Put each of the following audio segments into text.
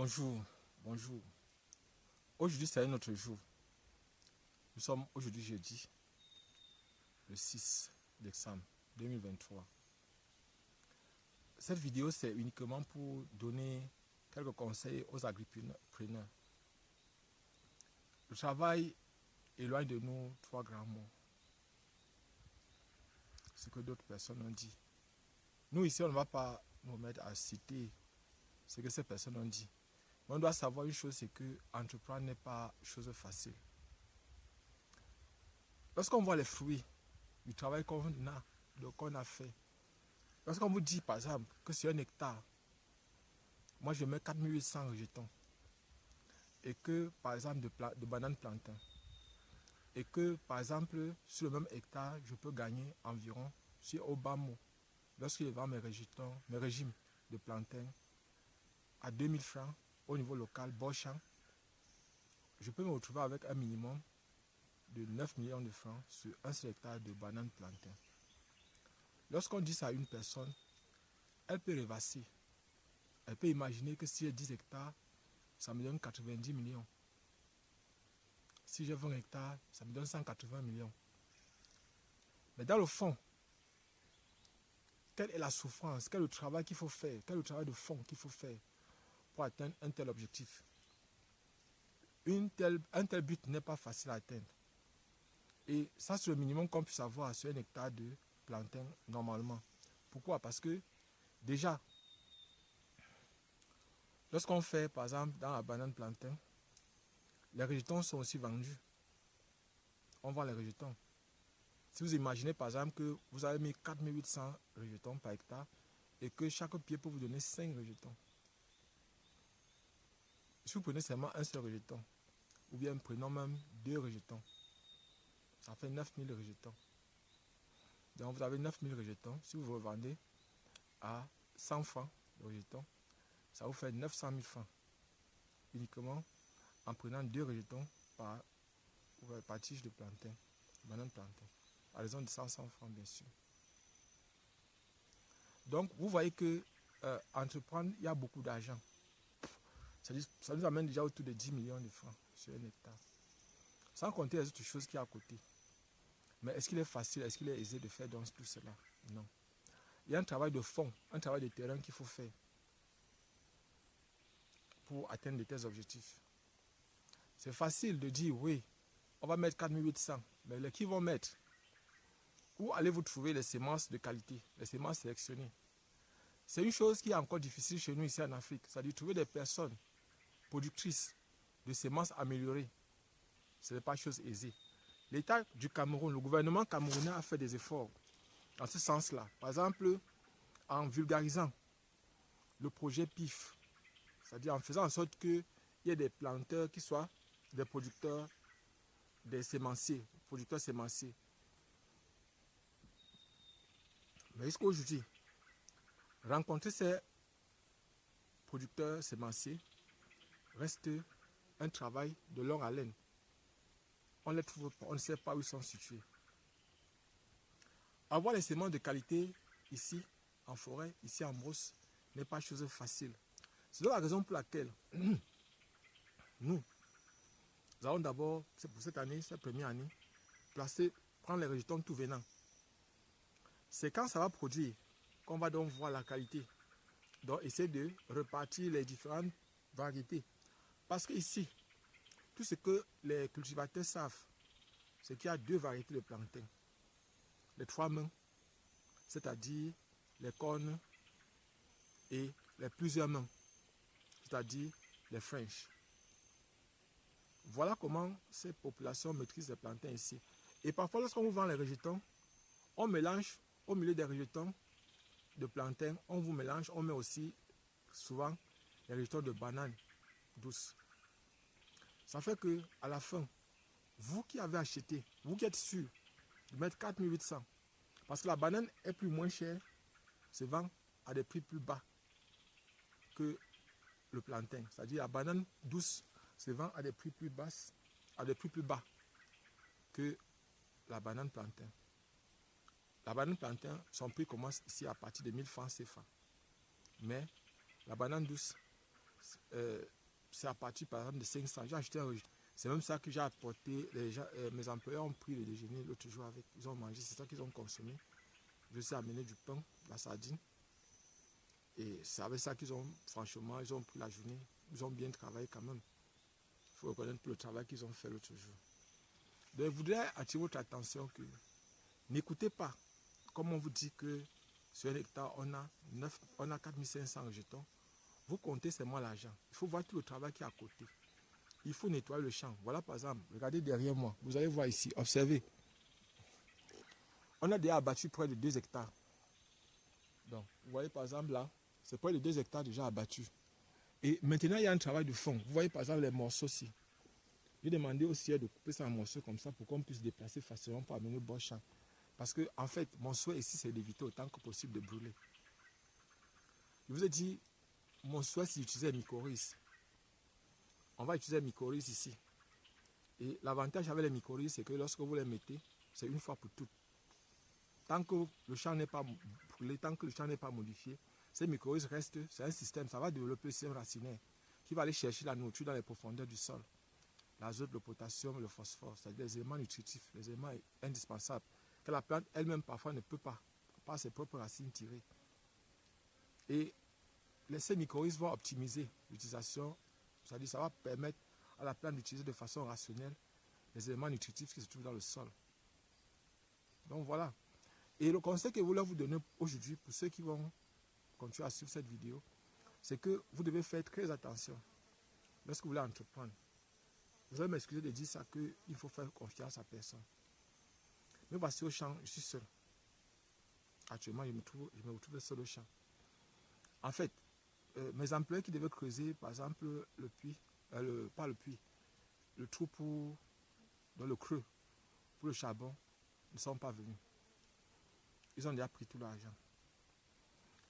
Bonjour, bonjour. Aujourd'hui, c'est un autre jour. Nous sommes aujourd'hui jeudi, le 6 décembre 2023. Cette vidéo, c'est uniquement pour donner quelques conseils aux agripreneurs. Le travail éloigne de nous 3 grands mots. Ce que d'autres personnes ont dit. Nous, ici, on ne va pas nous mettre à citer ce que ces personnes ont dit. Mais on doit savoir une chose, c'est que entreprendre n'est pas chose facile. Lorsqu'on voit les fruits du travail qu'on a fait, lorsqu'on vous dit par exemple que c'est 1 hectare, moi je mets 4800 rejetons, et que par exemple de bananes plantains, et que par exemple sur le même hectare, je peux gagner environ, sur au bas mot, lorsque je vends mes régimes de plantains à 2000 francs au niveau local, Beauchamp, je peux me retrouver avec un minimum de 9 millions de francs sur un seul hectare de bananes plantains. Lorsqu'on dit ça à une personne, elle peut rêvasser. Elle peut imaginer que si j'ai 10 hectares, ça me donne 90 millions. Si j'ai 20 hectares, ça me donne 180 millions. Mais dans le fond, quelle est la souffrance, quel est le travail qu'il faut faire, quel est le travail de fond qu'il faut faire pour atteindre un tel objectif? Un tel but n'est pas facile à atteindre. Et ça, c'est le minimum qu'on puisse avoir sur 1 hectare de plantain normalement. Pourquoi? Parce que déjà, lorsqu'on fait, par exemple, dans la banane plantain, les rejetons sont aussi vendus. On vend les rejetons. Si vous imaginez, par exemple, que vous avez mis 4800 rejetons par hectare et que chaque pied peut vous donner 5 rejetons. Si vous prenez seulement un seul rejeton, ou bien prenons même 2 rejetons, ça fait 9000 rejetons. Donc vous avez 9000 rejetons. Si vous revendez à 100 francs le rejeton, ça vous fait 900 000 francs. Uniquement en prenant 2 rejetons par tige de plantain, banane plantain. À raison de 100 francs bien sûr. Donc vous voyez que entreprendre, il y a beaucoup d'argent. Ça nous amène déjà autour de 10 millions de francs sur 1 hectare. Sans compter les autres choses qui sont à côté. Mais est-ce qu'il est facile, est-ce qu'il est aisé de faire donc tout cela? Non. Il y a un travail de fond, un travail de terrain qu'il faut faire pour atteindre de tels objectifs. C'est facile de dire oui, on va mettre 4800, mais qui vont mettre? Où allez-vous trouver les semences de qualité, les semences sélectionnées? C'est une chose qui est encore difficile chez nous ici en Afrique, c'est-à-dire trouver des personnes productrices de semences améliorées. Ce n'est pas chose aisée. L'État du Cameroun, le gouvernement camerounais a fait des efforts dans ce sens-là. Par exemple, en vulgarisant le projet PIF, c'est-à-dire en faisant en sorte qu'il y ait des planteurs qui soient des producteurs, des sémenciers, producteurs sémenciers. Mais jusqu'à aujourd'hui, rencontrer ces producteurs sémenciers reste un travail de longue haleine. On ne les trouve pas, on ne sait pas où ils sont situés. Avoir les semences de qualité ici, en forêt, ici en brousse, n'est pas chose facile. C'est la raison pour laquelle nous allons d'abord, c'est pour cette année, cette première année, prendre les rejetons tout venant. C'est quand ça va produire qu'on va donc voir la qualité. Donc essayer de repartir les différentes variétés. Parce que ici, tout ce que les cultivateurs savent, c'est qu'il y a 2 variétés de plantains. Les 3 mains, c'est-à-dire les cornes, et les plusieurs mains, c'est-à-dire les French. Voilà comment ces populations maîtrisent les plantains ici. Et parfois, lorsqu'on vous vend les rejetons, on mélange au milieu des rejetons de plantains, on vous mélange, on met aussi souvent les rejetons de bananes douces. Ça fait que à la fin, vous qui avez acheté, vous qui êtes sûr de mettre 4800, parce que la banane est moins chère, se vend à des prix plus bas que le plantain. C'est-à-dire la banane douce se vend à des prix plus bas, que la banane plantain. La banane plantain, son prix commence ici à partir de 1000 francs CFA. Mais la banane douce, c'est à partir par exemple de 500. J'ai acheté un. C'est même ça que j'ai apporté. Mes employés ont pris le déjeuner l'autre jour avec. Ils ont mangé, c'est ça qu'ils ont consommé. Je sais amener du pain, de la sardine. Et c'est avec ça qu'ils ont, franchement, ils ont pris la journée. Ils ont bien travaillé quand même. Il faut reconnaître le travail qu'ils ont fait l'autre jour. Donc, je voudrais attirer votre attention que n'écoutez pas, comme on vous dit que sur un hectare, on a 4500 jetons. Vous comptez seulement l'argent. Il faut voir tout le travail qui est à côté. Il faut nettoyer le champ. Voilà par exemple, regardez derrière moi. Vous allez voir ici, observez. On a déjà abattu près de 2 hectares. Donc, vous voyez par exemple là, c'est près de 2 hectares déjà abattus. Et maintenant, il y a un travail de fond. Vous voyez par exemple les morceaux aussi. J'ai demandé au ciel de couper ça en morceaux comme ça pour qu'on puisse déplacer facilement pour amener au bon champ. Parce que, en fait, mon souhait ici, c'est d'éviter autant que possible de brûler. Je vous ai dit, mon souhait, c'est d'utiliser un mycorhize. On va utiliser un mycorhize ici. Et l'avantage avec les mycorhizes, c'est que lorsque vous les mettez, c'est une fois pour toutes. Tant que le champ n'est pas brûlé, tant que le champ n'est pas modifié, ces mycorhizes restent, c'est un système, ça va développer le système racinaire qui va aller chercher la nourriture dans les profondeurs du sol. L'azote, le potassium, le phosphore, c'est des éléments nutritifs, des éléments indispensables que la plante elle-même parfois ne peut pas, par ses propres racines tirer. Et ces mycorhizes vont optimiser l'utilisation, c'est-à-dire ça va permettre à la plante d'utiliser de façon rationnelle les éléments nutritifs qui se trouvent dans le sol. Donc voilà. Et le conseil que je voulais vous donner aujourd'hui, pour ceux qui vont continuer à suivre cette vidéo, c'est que vous devez faire très attention lorsque vous voulez entreprendre. Vous allez m'excuser de dire ça, qu'il faut faire confiance à personne. Mais voici au champ, je suis seul. Actuellement, je me retrouve seul au champ. En fait, mes employés qui devaient creuser, par exemple, le puits, pas le puits, le trou dans le creux, pour le charbon, ne sont pas venus. Ils ont déjà pris tout l'argent.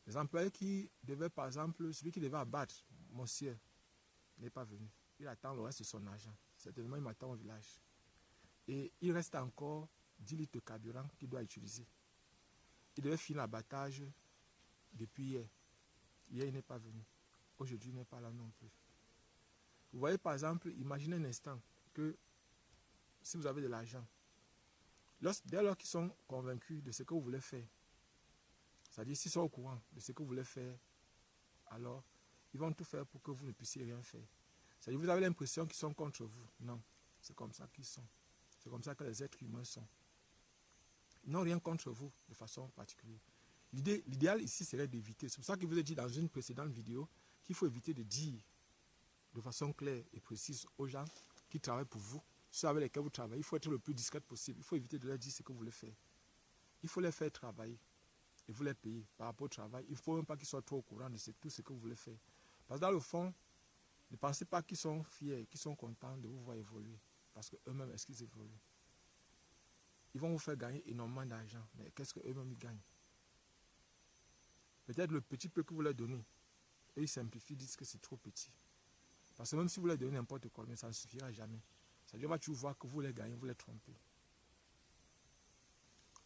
Les employés qui devaient, par exemple, celui qui devait abattre mon ciel n'est pas venu. Il attend le reste de son argent. Certainement, il m'attend au village. Et il reste encore 10 litres de carburant qu'il doit utiliser. Il devait finir l'abattage depuis hier. Hier, il n'est pas venu. Aujourd'hui, il n'est pas là non plus. Vous voyez, par exemple, imaginez un instant que si vous avez de l'argent, dès lors qu'ils sont convaincus de ce que vous voulez faire, c'est-à-dire s'ils sont au courant de ce que vous voulez faire, alors ils vont tout faire pour que vous ne puissiez rien faire. C'est-à-dire vous avez l'impression qu'ils sont contre vous. Non, c'est comme ça qu'ils sont. C'est comme ça que les êtres humains sont. Ils n'ont rien contre vous de façon particulière. L'idéal ici serait d'éviter. C'est pour ça que je vous ai dit dans une précédente vidéo qu'il faut éviter de dire de façon claire et précise aux gens qui travaillent pour vous, ceux avec lesquels vous travaillez. Il faut être le plus discret possible. Il faut éviter de leur dire ce que vous voulez faire. Il faut les faire travailler et vous les payer par rapport au travail. Il ne faut même pas qu'ils soient trop au courant de tout ce que vous voulez faire. Parce que dans le fond, ne pensez pas qu'ils sont fiers, qu'ils sont contents de vous voir évoluer. Parce qu'eux-mêmes, est-ce qu'ils évoluent? Ils vont vous faire gagner énormément d'argent. Mais qu'est-ce qu'eux-mêmes ils gagnent? Peut-être le petit peu que vous leur donnez, eux ils simplifient, disent que c'est trop petit. Parce que même si vous leur donnez n'importe quoi, mais ça ne suffira jamais. C'est-à-dire qu'on va toujours voir que vous les gagnez, vous les trompez.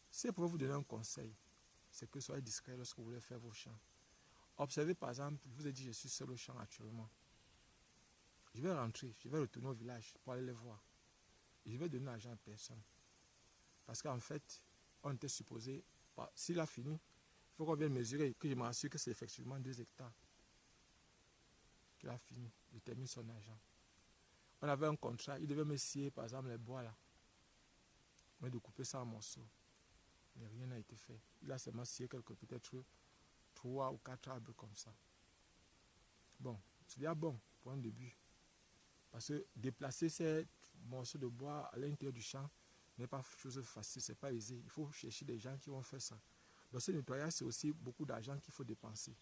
Si je pouvais vous donner un conseil, c'est que soyez discret lorsque vous voulez faire vos champs. Observez par exemple, je vous ai dit je suis seul au champ actuellement. Je vais rentrer, je vais retourner au village pour aller les voir. Et je vais donner l'argent à personne. Parce qu'en fait, on était supposé, s'il a fini, il faut qu'on vienne mesurer, que je m'assure que c'est effectivement 2 hectares. Qu'il a fini, il termine son argent. On avait un contrat, il devait me scier par exemple les bois là. Mais de couper ça en morceaux. Mais rien n'a été fait. Il a seulement scié peut-être 3 ou 4 arbres comme ça. Bon, c'est bien bon pour un début. Parce que déplacer ces morceaux de bois à l'intérieur du champ n'est pas chose facile, c'est pas aisé. Il faut chercher des gens qui vont faire ça. Donc ce nettoyage, c'est aussi beaucoup d'argent qu'il faut dépenser.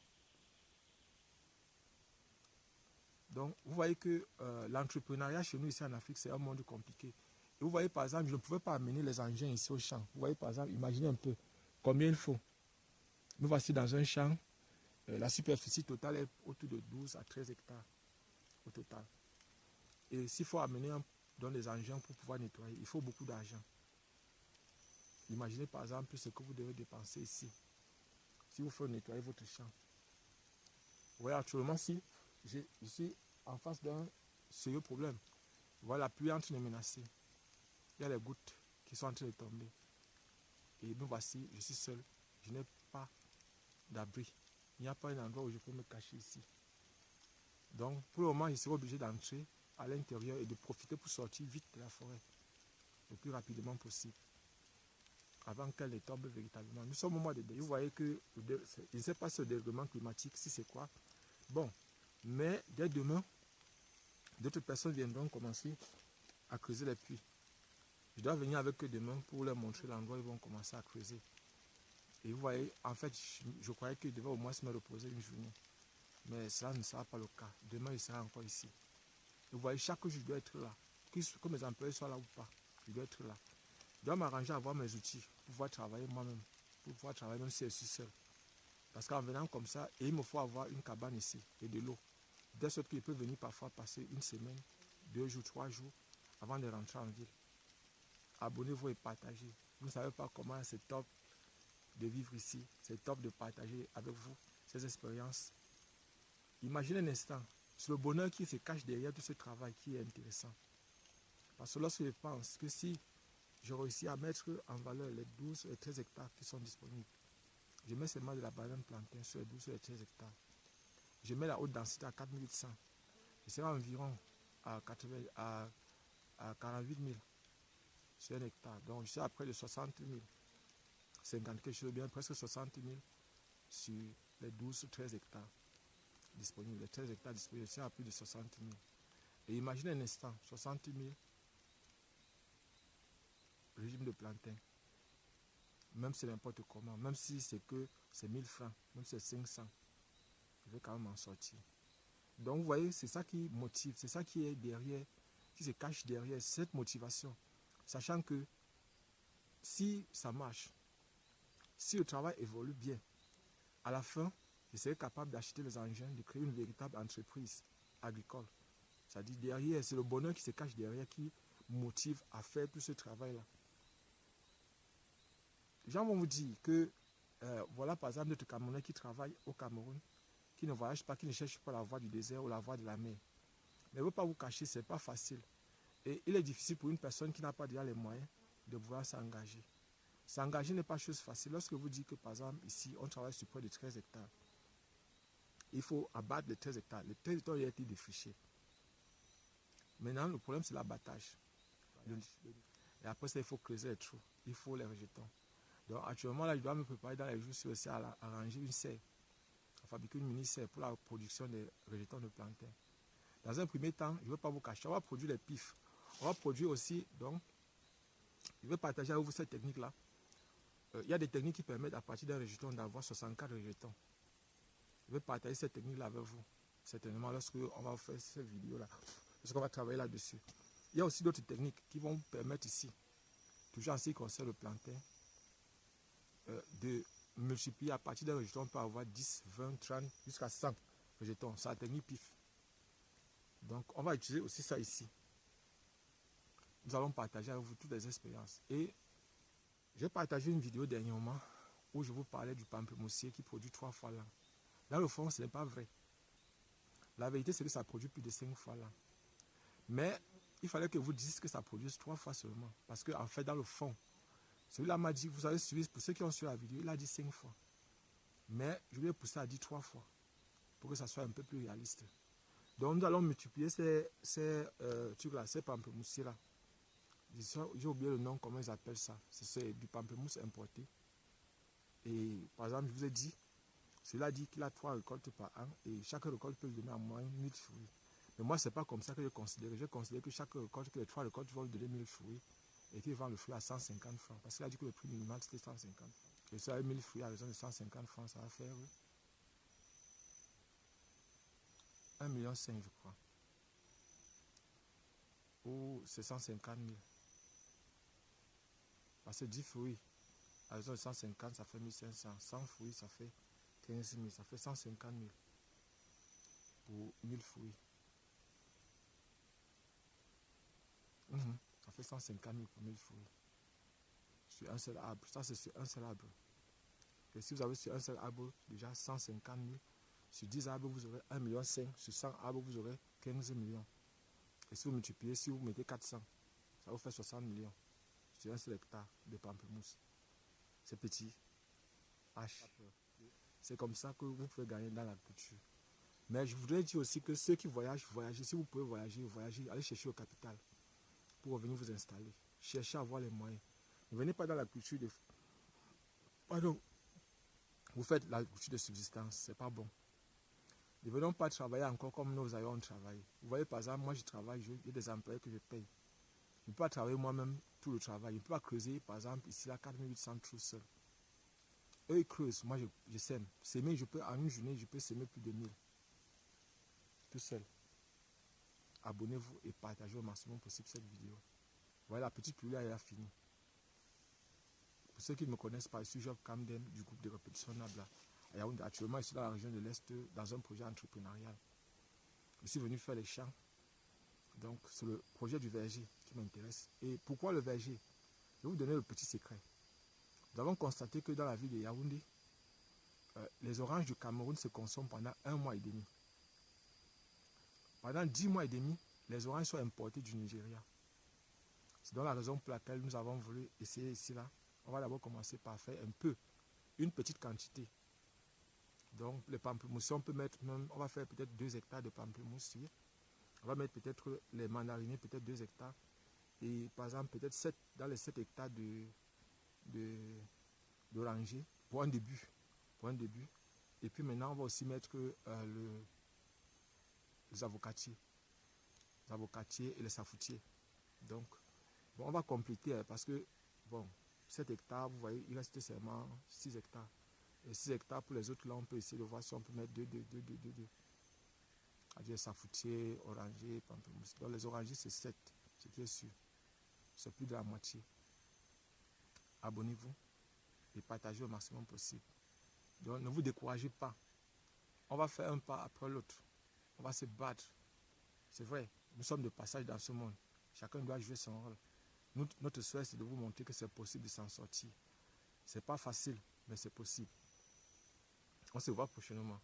Donc vous voyez que l'entrepreneuriat chez nous ici en Afrique, c'est un monde compliqué. Et vous voyez par exemple, je ne pouvais pas amener les engins ici au champ. Vous voyez par exemple, imaginez un peu combien il faut. Nous voici dans un champ, la superficie totale est autour de 12 à 13 hectares au total. Et s'il faut amener dans des engins pour pouvoir nettoyer, il faut beaucoup d'argent. Imaginez par exemple ce que vous devez dépenser ici, si vous faites nettoyer votre champ. Vous voyez actuellement, si je suis en face d'un sérieux problème. Voilà, la pluie est en train de menacer. Il y a les gouttes qui sont en train de tomber. Et me voici, je suis seul. Je n'ai pas d'abri. Il n'y a pas un endroit où je peux me cacher ici. Donc, pour le moment, je serai obligé d'entrer à l'intérieur et de profiter pour sortir vite de la forêt le plus rapidement possible avant qu'elle ne tombe véritablement. Nous sommes au mois de décembre. Vous voyez que je ne sais pas ce dérèglement climatique, si c'est quoi. Bon, mais dès demain, d'autres personnes viendront commencer à creuser les puits. Je dois venir avec eux demain pour leur montrer l'endroit où ils vont commencer à creuser. Et vous voyez, en fait, je croyais qu'ils devaient au moins se me reposer une journée. Mais cela ne sera pas le cas. Demain, il sera encore ici. Et vous voyez, chaque jour, je dois être là. Que mes employés soient là ou pas, je dois être là. Je dois m'arranger à avoir mes outils pour pouvoir travailler moi-même. Pour pouvoir travailler même si je suis seul. Parce qu'en venant comme ça, il me faut avoir une cabane ici et de l'eau. De sorte qu'il peut venir parfois passer une semaine, 2 jours, 3 jours avant de rentrer en ville. Abonnez-vous et partagez. Vous ne savez pas comment c'est top de vivre ici. C'est top de partager avec vous ces expériences. Imaginez un instant, c'est le bonheur qui se cache derrière tout ce travail qui est intéressant. Parce que lorsque je pense que si je réussis à mettre en valeur les 12 et 13 hectares qui sont disponibles, je mets seulement de la banane plantain sur les 12 et 13 hectares. Je mets la haute densité à 4800. Je serai environ à 48 000 sur un hectare. Donc je suis à près de 60 000. 50 quelque chose, bien presque 60 000 sur les 12 ou 13 hectares disponibles. Les 13 hectares disponibles, je suis à plus de 60 000. Et imaginez un instant, 60 000 régime de plantain. Même si c'est n'importe comment, même si c'est que c'est 1000 francs, même si c'est 500, je vais quand même en sortir. Donc vous voyez, c'est ça qui motive, c'est ça qui est derrière, qui se cache derrière cette motivation. Sachant que si ça marche, si le travail évolue bien, à la fin, je serai capable d'acheter les engins, de créer une véritable entreprise agricole. C'est-à-dire derrière, c'est le bonheur qui se cache derrière qui motive à faire tout ce travail-là. Les gens vont vous dire que, voilà par exemple notre Camerounais qui travaille au Cameroun, qui ne voyage pas, qui ne cherche pas la voie du désert ou la voie de la mer. Mais je ne veux pas vous cacher, ce n'est pas facile. Et il est difficile pour une personne qui n'a pas déjà les moyens de vouloir s'engager. S'engager n'est pas chose facile. Lorsque vous dites que, par exemple, ici, on travaille sur près de 13 hectares, il faut abattre les 13 hectares. Les 13 hectares ont été défrichés. Maintenant, le problème, c'est l'abattage. Et après ça, il faut creuser les trous. Il faut les rejetons. Donc, actuellement, là, je dois me préparer dans les jours sur aussi à arranger une serre, à fabriquer une mini-serre pour la production des rejetons de plantain. Dans un premier temps, je ne veux pas vous cacher, on va produire les pifs. On va produire aussi, donc, je vais partager avec vous cette technique-là. Il y a des techniques qui permettent à partir d'un rejeton d'avoir 64 rejetons. Je vais partager cette technique-là avec vous, certainement, lorsque on va faire cette vidéo-là, parce qu'on va travailler là-dessus. Il y a aussi d'autres techniques qui vont permettre ici, toujours en ce qui concerne le plantain, de multiplier à partir d'un rejeton, on peut avoir 10, 20, 30, jusqu'à 100 rejetons. C'est la technique PIF. Donc, on va utiliser aussi ça ici. Nous allons partager avec vous toutes les expériences. Et j'ai partagé une vidéo dernièrement où je vous parlais du pamplemoussier qui produit 3 fois l'an. Dans le fond, ce n'est pas vrai. La vérité, c'est que ça produit plus de 5 fois l'an. Mais il fallait que vous disiez que ça produise 3 fois seulement. Parce qu'en fait, dans le fond, celui-là m'a dit, vous avez suivi, pour ceux qui ont suivi la vidéo, il a dit 5 fois. Mais je lui ai poussé à dire 3 fois. Pour que ça soit un peu plus réaliste. Donc nous allons multiplier ces trucs-là, ces pamplemousses-là. J'ai oublié le nom, comment ils appellent ça. C'est du pamplemousse importé. Et par exemple, je vous ai dit, celui-là dit qu'il a 3 récoltes par an et chaque récolte peut lui donner en moyenne 1000 fruits. Mais moi, ce n'est pas comme ça que je considère. Je considère que chaque récolte, que les 3 récoltes vont lui donner 1000 fruits et qu'il vend le fruit à 150 francs. Parce qu'il a dit que le prix minimal c'était 150 francs. Et ça, avec 1000 fruits à raison de 150 francs, ça va faire 1,5 million, je crois. Ou c'est 150 000. Parce que 10 fruits à raison de 150, ça fait 1500. 100 fruits, ça fait 15 000. Ça fait 150 000 pour 1000 fruits. Ça fait 150 000 pour 1000 fruits. Sur un seul arbre. Ça, c'est sur un seul arbre. Et si vous avez sur un seul arbre, déjà 150 000, Sur 10 arbres, vous aurez 1,5 million. Sur 100 arbres, vous aurez 15 millions. Et si vous multipliez, si vous mettez 400, ça vous fait 60 millions. Sur un seul hectare de pamplemousse. C'est petit. H. C'est comme ça que vous pouvez gagner dans l'agriculture. Mais je voudrais dire aussi que ceux qui voyagent, voyagez. Si vous pouvez voyager, voyagez. Allez chercher au capital pour revenir vous installer. Cherchez à avoir les moyens. Ne venez pas dans la culture de... Pardon. Vous faites la culture de subsistance. C'est pas bon. Ne venons pas travailler encore comme nos aïeux ont travaillé. Vous voyez, par exemple, moi je travaille, j'ai des employés que je paye. Je ne peux pas travailler moi-même tout le travail. Je ne peux pas creuser, par exemple, ici, là, 4800 trous seuls. Eux, ils creusent. Moi, je sème. S'aimer, je peux, en une journée, je peux s'aimer plus de 1000. Tout seul. Abonnez-vous et partagez au maximum possible cette vidéo. Voilà, la petite pluie, elle a fini. Pour ceux qui ne me connaissent pas, je suis Job Kamden du groupe de répétition Nabla. Actuellement, je suis dans la région de l'Est, dans un projet entrepreneurial. Je suis venu faire les champs. Donc, c'est le projet du verger qui m'intéresse. Et pourquoi le verger? Je vais vous donner le petit secret. Nous avons constaté que dans la ville de Yaoundé, les oranges du Cameroun se consomment pendant 1 mois et demi. Pendant 10 mois et demi, les oranges sont importées du Nigeria. C'est donc la raison pour laquelle nous avons voulu essayer ici là. On va d'abord commencer par faire un peu, une petite quantité. Donc les pamplemousses, on peut mettre même, on va faire peut-être 2 hectares de pamplemousse. On va mettre peut-être les mandariniers, peut-être 2 hectares. Et par exemple, peut-être 7, dans les 7 hectares d'oranger pour un début. Et puis maintenant, on va aussi mettre les avocatiers. Les avocatiers et les safoutiers. Donc, bon, on va compléter parce que, bon, 7 hectares, vous voyez, il reste seulement 6 hectares. Et 6 hectares pour les autres, là, on peut essayer de voir si on peut mettre 2. C'est-à-dire safoutier, oranger, pamplemousse. Donc, les orangers, c'est 7, ce qui est sûr. C'est plus de la moitié. Abonnez-vous et partagez au maximum possible. Donc, ne vous découragez pas. On va faire un pas après l'autre. On va se battre. C'est vrai, nous sommes de passage dans ce monde. Chacun doit jouer son rôle. Notre souhait, c'est de vous montrer que c'est possible de s'en sortir. C'est pas facile, mais c'est possible. On se voit prochainement.